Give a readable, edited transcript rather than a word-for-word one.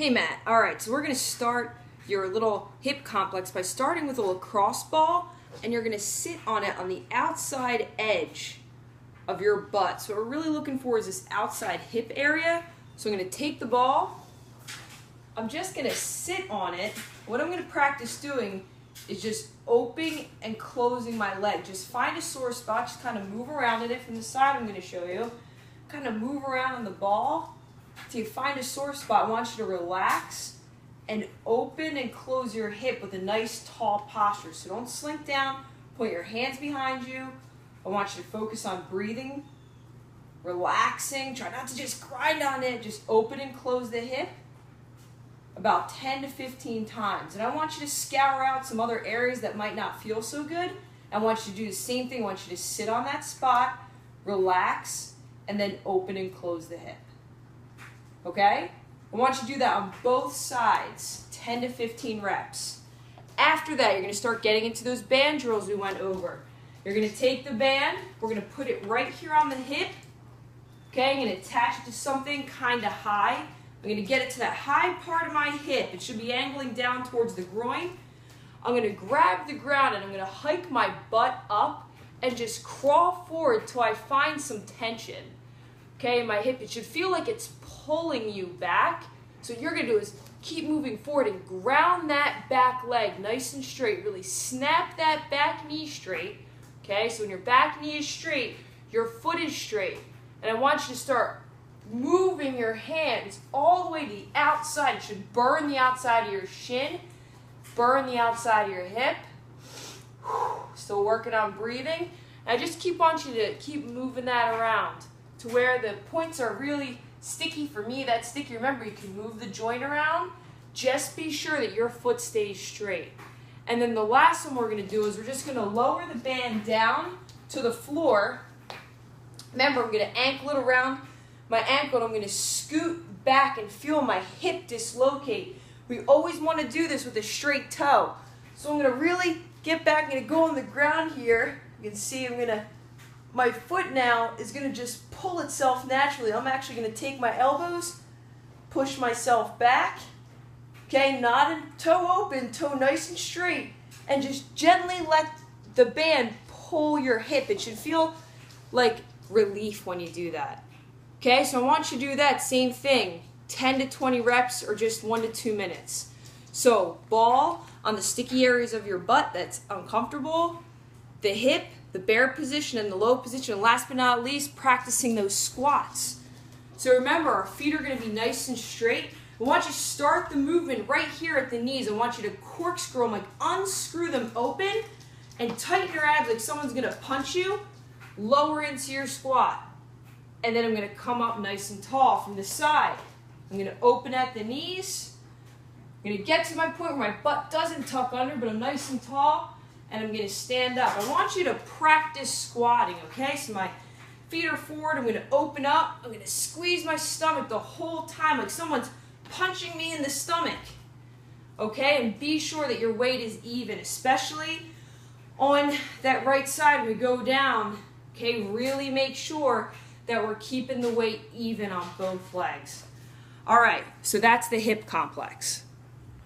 Hey Matt, alright, so we're going to start your little hip complex by starting with a lacrosse ball, and you're going to sit on it on the outside edge of your butt. So what we're really looking for is this outside hip area. So I'm going to take the ball, I'm just going to sit on it. What I'm going to practice doing is just opening and closing my leg. Just find a sore spot, just kind of move around in it from the side. I'm going to show you. Kind of move around on the ball. Till you find a sore spot, I want you to relax and open and close your hip with a nice tall posture. So don't slink down, put your hands behind you. I want you to focus on breathing, relaxing, try not to just grind on it, just open and close the hip about 10 to 15 times. And I want you to scour out some other areas that might not feel so good. I want you to do the same thing. I want you to sit on that spot, relax, and then open and close the hip. Okay? I want you to do that on both sides, 10 to 15 reps. After that, you're going to start getting into those band drills we went over. You're going to take the band, we're going to put it right here on the hip. Okay, I'm going to attach it to something kind of high. I'm going to get it to that high part of my hip. It should be angling down towards the groin. I'm going to grab the ground and I'm going to hike my butt up and just crawl forward till I find some tension. Okay, in my hip, it should feel like it's pulling you back. So what you're going to do is keep moving forward and ground that back leg nice and straight. Really snap that back knee straight. Okay, so when your back knee is straight, your foot is straight. And I want you to start moving your hands all the way to the outside. It should burn the outside of your shin, burn the outside of your hip. Still working on breathing. And I just want you to keep moving that around to where the points are really sticky. For me, that's sticky. Remember, you can move the joint around. Just be sure that your foot stays straight. And then the last one we're going to do is we're just going to lower the band down to the floor. Remember, I'm going to ankle it around my ankle, and I'm going to scoot back and feel my hip dislocate. We always want to do this with a straight toe. So I'm going to really get back. I'm going to go on the ground here. You can see my foot now is going to just pull itself naturally. I'm actually going to take my elbows, push myself back. Okay, nodded, toe open, toe nice and straight, and just gently let the band pull your hip. It should feel like relief when you do that. Okay, so I want you to do that same thing, 10 to 20 reps or just 1 to 2 minutes. So ball on the sticky areas of your butt that's uncomfortable, the hip, the bear position, and the low position. And last but not least, practicing those squats. So remember, our feet are going to be nice and straight. I want you to start the movement right here at the knees. I want you to corkscrew them, like unscrew them open and tighten your abs like someone's going to punch you. Lower into your squat. And then I'm going to come up nice and tall from the side. I'm going to open at the knees. I'm going to get to my point where my butt doesn't tuck under, but I'm nice and tall. And I'm going to stand up. I want you to practice squatting, okay? So my feet are forward. I'm going to open up. I'm going to squeeze my stomach the whole time like someone's punching me in the stomach. Okay? And be sure that your weight is even, especially on that right side. We go down. Okay? Really make sure that we're keeping the weight even on both legs. All right. So that's the hip complex.